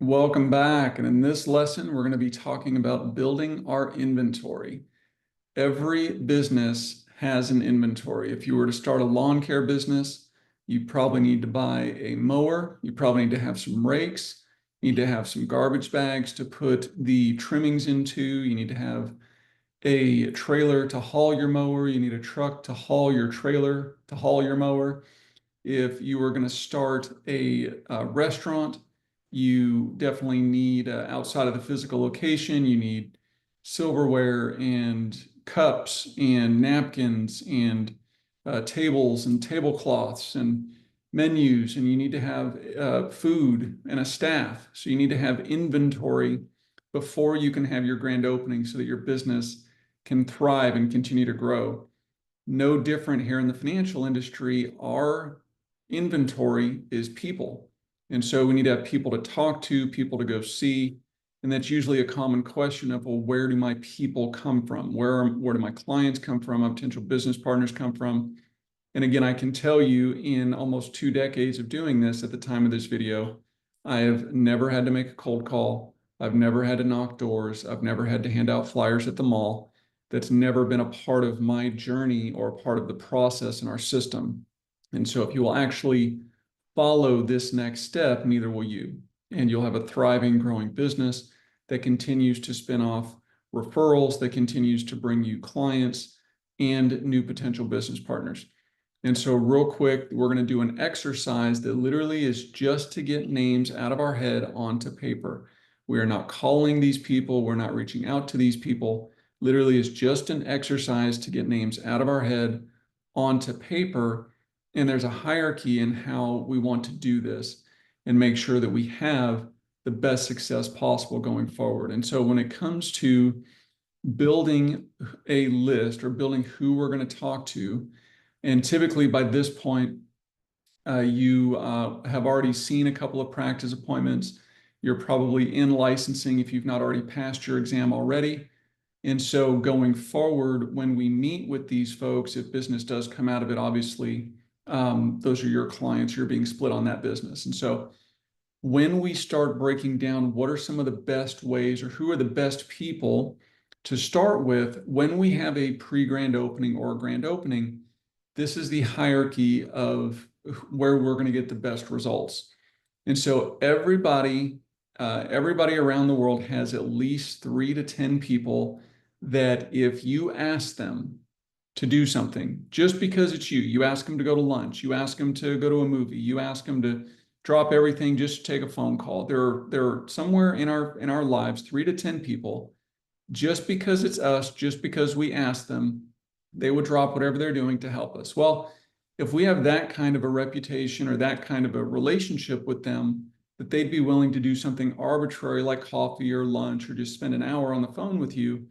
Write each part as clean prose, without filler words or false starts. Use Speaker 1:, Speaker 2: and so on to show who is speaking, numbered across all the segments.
Speaker 1: Welcome back. And in this lesson, we're going to be talking about building our inventory. Every business has an inventory. If you were to start a lawn care business, you probably need to buy a mower. You probably need to have some rakes. You need to have some garbage bags to put the trimmings into. You need to have a trailer to haul your mower. You need a truck to haul your trailer to haul your mower. If you were going to start a restaurant, you definitely need outside of the physical location, you need silverware and cups and napkins and tables and tablecloths and menus, and you need to have food and a staff. So you need to have inventory before you can have your grand opening so that your business can thrive and continue to grow. No different here in the financial industry. Our inventory is people. And so we need to have people to talk to, people to go see. And that's usually a common question of, well, where do my people come from? Where do my clients come from? My potential business partners come from? And again, I can tell you in almost 2 decades of doing this at the time of this video, I have never had to make a cold call. I've never had to knock doors. I've never had to hand out flyers at the mall. That's never been a part of my journey or part of the process in our system. And so if you will actually follow this next step, neither will you. And you'll have a thriving, growing business that continues to spin off referrals, that continues to bring you clients and new potential business partners. And so real quick, we're going to do an exercise that literally is just to get names out of our head onto paper. We are not calling these people. We're not reaching out to these people. Literally is just an exercise to get names out of our head onto paper. And there's a hierarchy in how we want to do this and make sure that we have the best success possible going forward. And so when it comes to building a list or building who we're going to talk to, and typically by this point, you have already seen a couple of practice appointments. You're probably in licensing if you've not already passed your exam already. And so going forward, when we meet with these folks, if business does come out of it, obviously, those are your clients, you're being split on that business. And so when we start breaking down what are some of the best ways or who are the best people to start with, when we have a pre-grand opening or a grand opening, this is the hierarchy of where we're going to get the best results. And so everybody around the world has at least 3 to 10 people that if you ask them to do something, just because it's you ask them to go to lunch, you ask them to go to a movie, you ask them to drop everything just to take a phone call. There are somewhere in our lives 3 to 10 people, just because it's us, just because we ask them, they would drop whatever they're doing to help us. Well, if we have that kind of a reputation or that kind of a relationship with them, that they'd be willing to do something arbitrary like coffee or lunch or just spend an hour on the phone with you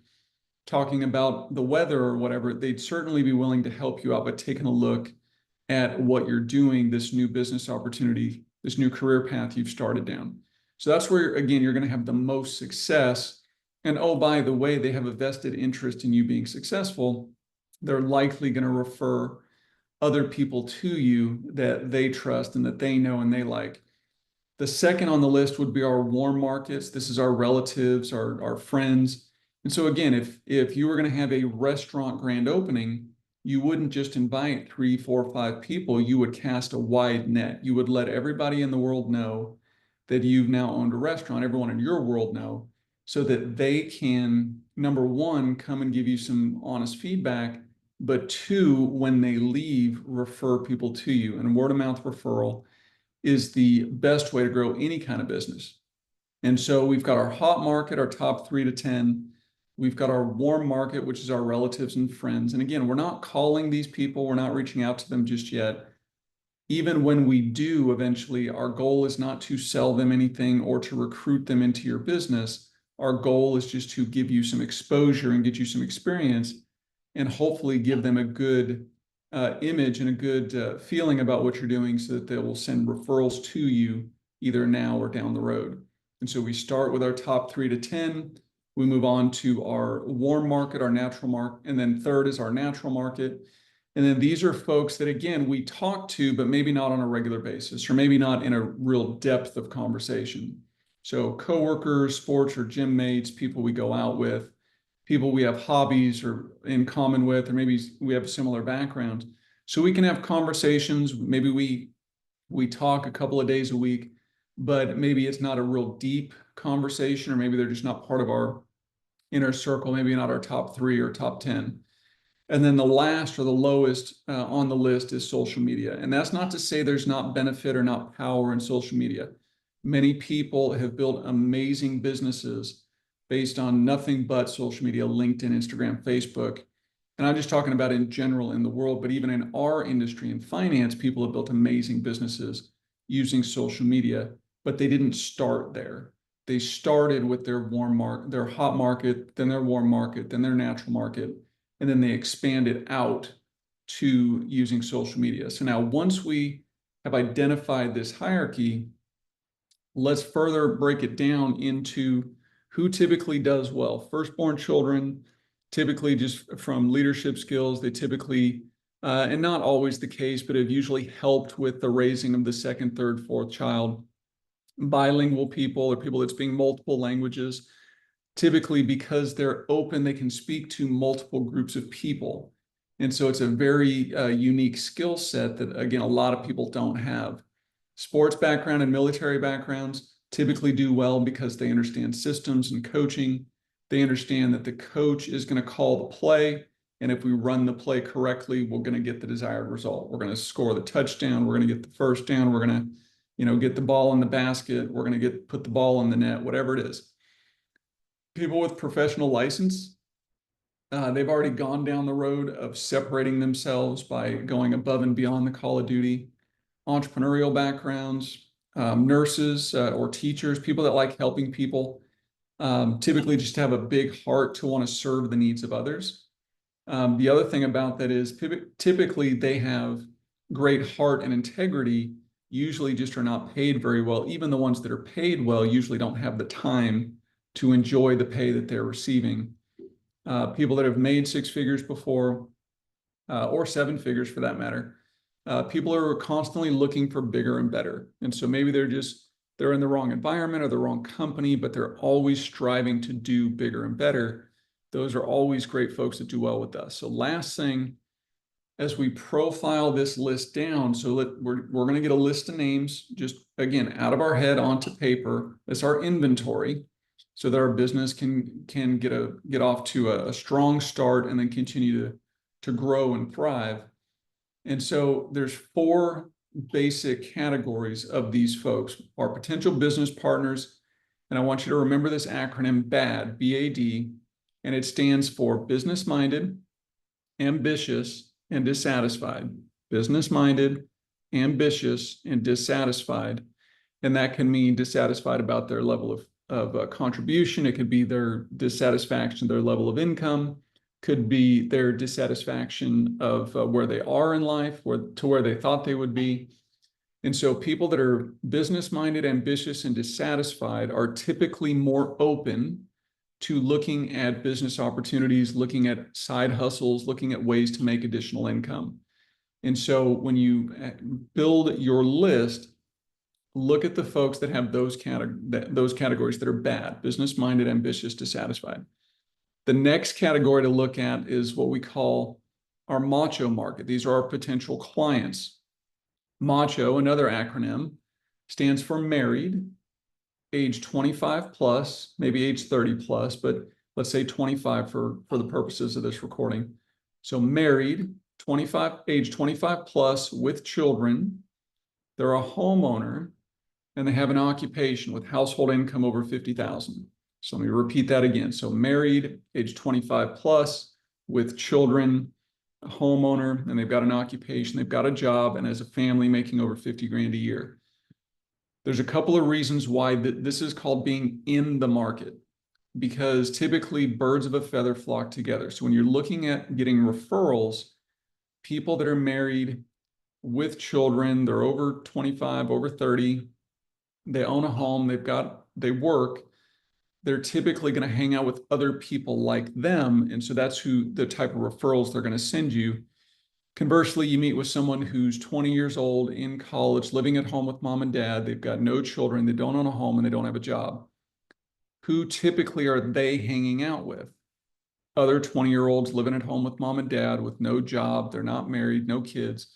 Speaker 1: talking about the weather or whatever, they'd certainly be willing to help you out by taking a look at what you're doing, this new business opportunity, this new career path you've started down. So that's where, again, you're going to have the most success. And oh, by the way, they have a vested interest in you being successful. They're likely going to refer other people to you that they trust and that they know and they like. The second on the list would be our warm markets. This is our relatives, our friends. And so again, if you were going to have a restaurant grand opening, you wouldn't just invite 3, 4, 5 people. You would cast a wide net. You would let everybody in the world know that you've now owned a restaurant, everyone in your world know, so that they can, number one, come and give you some honest feedback, but 2, when they leave, refer people to you. And word of mouth referral is the best way to grow any kind of business. And so we've got our hot market, our top 3 to 10. We've got our warm market, which is our relatives and friends. And again, we're not calling these people. We're not reaching out to them just yet. Even when we do eventually, our goal is not to sell them anything or to recruit them into your business. Our goal is just to give you some exposure and get you some experience and hopefully give them a good image and a good feeling about what you're doing so that they will send referrals to you either now or down the road. And so we start with our top 3 to 10. We move on to our warm market, our natural market, and then third is our natural market. And then these are folks that, again, we talk to, but maybe not on a regular basis, or maybe not in a real depth of conversation. So coworkers, sports or gym mates, people we go out with, people we have hobbies or in common with, or maybe we have a similar background. So we can have conversations. Maybe we talk a couple of days a week, but maybe it's not a real deep conversation, or maybe they're just not part of our inner circle, maybe not our top 3 or top 10. And then the last or the lowest on the list is social media. And that's not to say there's not benefit or not power in social media. Many people have built amazing businesses based on nothing but social media, LinkedIn, Instagram, Facebook. And I'm just talking about in general in the world, but even in our industry in finance, people have built amazing businesses using social media, but they didn't start there. They started with their their hot market, then their warm market, then their natural market, and then they expanded out to using social media. So now once we have identified this hierarchy, let's further break it down into who typically does well. Firstborn children, typically just from leadership skills, they typically, and not always the case, but have usually helped with the raising of the second, third, fourth child. Bilingual people or people that speak multiple languages, typically because they're open, they can speak to multiple groups of people. And so it's a very unique skill set that, again, a lot of people don't have. Sports background and military backgrounds typically do well because they understand systems and coaching. They understand that the coach is going to call the play. And if we run the play correctly, we're going to get the desired result. We're going to score the touchdown. We're going to get the first down. We're going to, get the ball in the basket. We're going to put the ball in the net, whatever it is. People with professional license, they've already gone down the road of separating themselves by going above and beyond the call of duty. Entrepreneurial backgrounds, nurses or teachers, people that like helping people, typically just have a big heart to want to serve the needs of others. The other thing about that is typically they have great heart and integrity, usually just are not paid very well. Even the ones that are paid well usually don't have the time to enjoy the pay that they're receiving. People that have made 6 figures before, or 7 figures for that matter, people are constantly looking for bigger and better. And so maybe they're in the wrong environment or the wrong company, but they're always striving to do bigger and better. Those are always great folks that do well with us. So last thing, as we profile this list down, so we're going to get a list of names, just again, out of our head onto paper. It's our inventory, so that our business can get off to a strong start and then continue to grow and thrive. And so there's 4 basic categories of these folks, our potential business partners. And I want you to remember this acronym BAD, B-A-D, and it stands for business-minded, ambitious, and dissatisfied. Business-minded, ambitious, and dissatisfied. And that can mean dissatisfied about their level of contribution. It could be their dissatisfaction, their level of income, could be their dissatisfaction of where they are in life, to where they thought they would be. And so people that are business-minded, ambitious, and dissatisfied are typically more open to looking at business opportunities, looking at side hustles, looking at ways to make additional income. And so when you build your list, look at the folks that have those categories that are bad: business-minded, ambitious, dissatisfied. The next category to look at is what we call our macho market. These are our potential clients. Macho, another acronym, stands for married, age 25 plus, maybe age 30 plus, but let's say 25 for the purposes of this recording. So married, age 25 plus with children. They're a homeowner and they have an occupation with household income over 50,000. So let me repeat that again. So married, age 25 plus, with children, a homeowner, and they've got an occupation, they've got a job, and as a family making over 50 grand a year. There's a couple of reasons why this is called being in the market, because typically birds of a feather flock together. So when you're looking at getting referrals, people that are married with children, they're over 25, over 30, they own a home, they work, they're typically going to hang out with other people like them. And so that's the type of referrals they're going to send you. Conversely, you meet with someone who's 20 years old in college, living at home with mom and dad. They've got no children, they don't own a home, and they don't have a job. Who typically are they hanging out with? Other 20-year-olds living at home with mom and dad with no job. They're not married, no kids.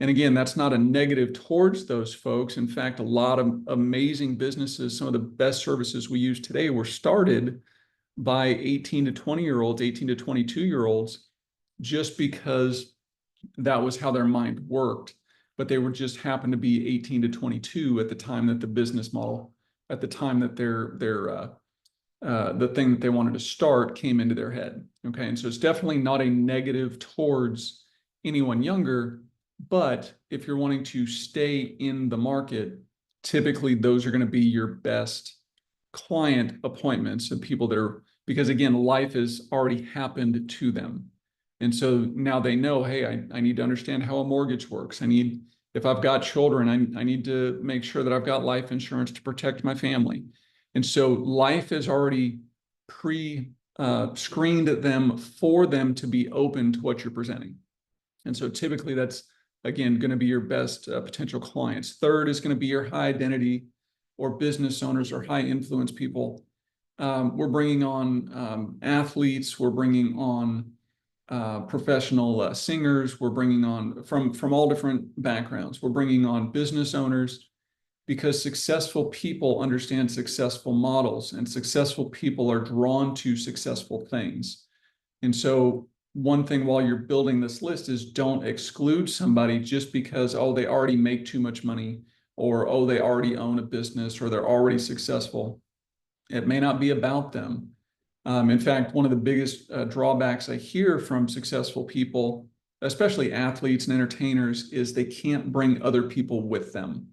Speaker 1: And again, that's not a negative towards those folks. In fact, a lot of amazing businesses, some of the best services we use today were started by 18 to 20-year-olds, 18 to 22-year-olds, just because that was how their mind worked. But they were just happened to be 18 to 22 at the time that the business model, at the time that the thing that they wanted to start came into their head. Okay. And so it's definitely not a negative towards anyone younger, but if you're wanting to stay in the market, typically those are going to be your best client appointments of people that are, because again, life has already happened to them. And so now they know, hey, I need to understand how a mortgage works. If I've got children, I need to make sure that I've got life insurance to protect my family. And so life has already screened them for them to be open to what you're presenting. And so typically that's, again, going to be your best potential clients. Third is going to be your high identity or business owners or high influence people. We're bringing on athletes. We're bringing on professional singers. We're bringing on from all different backgrounds. We're bringing on business owners, because successful people understand successful models, and successful people are drawn to successful things. And so one thing while you're building this list is don't exclude somebody just because, oh, they already make too much money, or, oh, they already own a business, or they're already successful. It may not be about them. In fact, one of the biggest drawbacks I hear from successful people, especially athletes and entertainers, is they can't bring other people with them.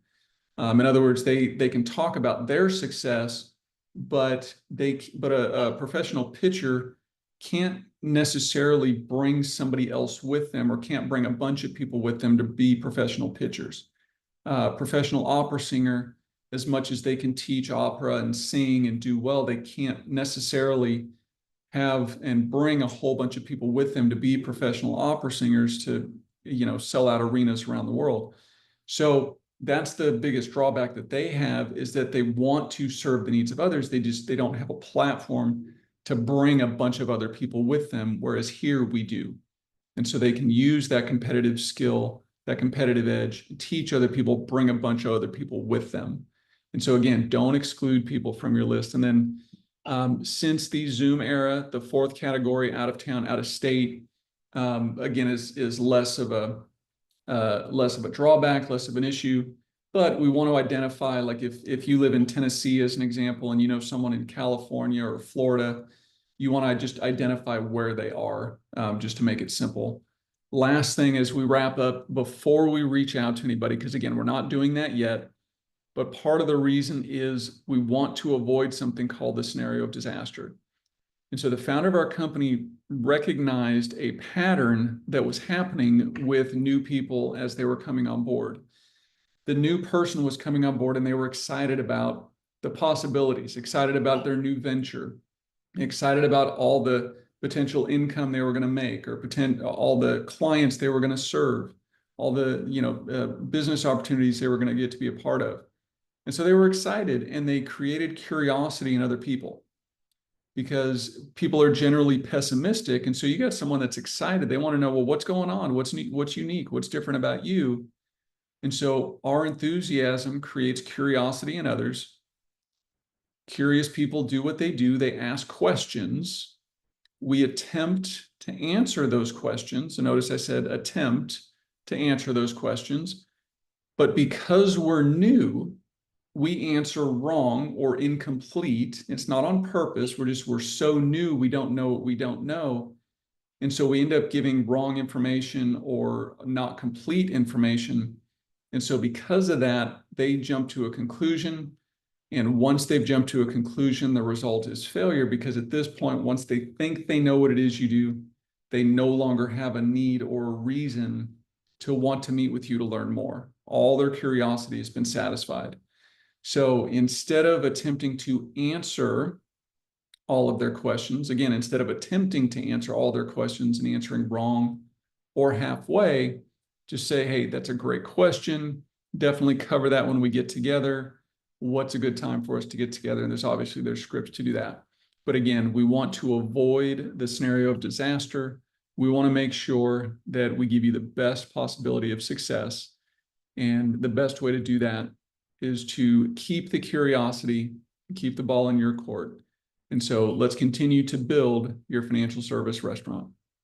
Speaker 1: In other words, they can talk about their success, but a professional pitcher can't necessarily bring somebody else with them, or can't bring a bunch of people with them to be professional pitchers. Professional opera singer, as much as they can teach opera and sing and do well, they can't necessarily have and bring a whole bunch of people with them to be professional opera singers to, sell out arenas around the world. So that's the biggest drawback that they have, is that they want to serve the needs of others. They don't have a platform to bring a bunch of other people with them, whereas here we do. And so they can use that competitive skill, that competitive edge, teach other people, bring a bunch of other people with them. And so again, don't exclude people from your list. And then since the Zoom era, the fourth category, out of town, out of state, again, is less of a drawback, less of an issue. But we want to identify, like if you live in Tennessee as an example, and you know someone in California or Florida, you want to just identify where they are, just to make it simple. Last thing as we wrap up, before we reach out to anybody, because again, we're not doing that yet, but part of the reason is we want to avoid something called the scenario of disaster. And so the founder of our company recognized a pattern that was happening with new people as they were coming on board. The new person was coming on board and they were excited about the possibilities, excited about their new venture, excited about all the potential income they were going to make, or all the clients they were going to serve, all the business opportunities they were going to get to be a part of. And so they were excited, and they created curiosity in other people, because people are generally pessimistic. And so you got someone that's excited. They want to know, well, what's going on? What's unique? What's different about you? And so our enthusiasm creates curiosity in others. Curious people do what they do. They ask questions. We attempt to answer those questions. And notice I said attempt to answer those questions. But because we're new, we answer wrong or incomplete. It's not on purpose. We're so new, we don't know what we don't know. And so we end up giving wrong information or not complete information. And so because of that, they jump to a conclusion. And once they've jumped to a conclusion, the result is failure, because at this point, once they think they know what it is you do, they no longer have a need or a reason to want to meet with you to learn more. All their curiosity has been satisfied. So instead of attempting to answer all of their questions, again, instead of attempting to answer all their questions and answering wrong or halfway, just say, hey, that's a great question. Definitely cover that when we get together. What's a good time for us to get together? And there's scripts to do that. But again, we want to avoid the scenario of disaster. We want to make sure that we give you the best possibility of success. And the best way to do that is to keep the curiosity, keep the ball in your court. And so let's continue to build your financial service restaurant.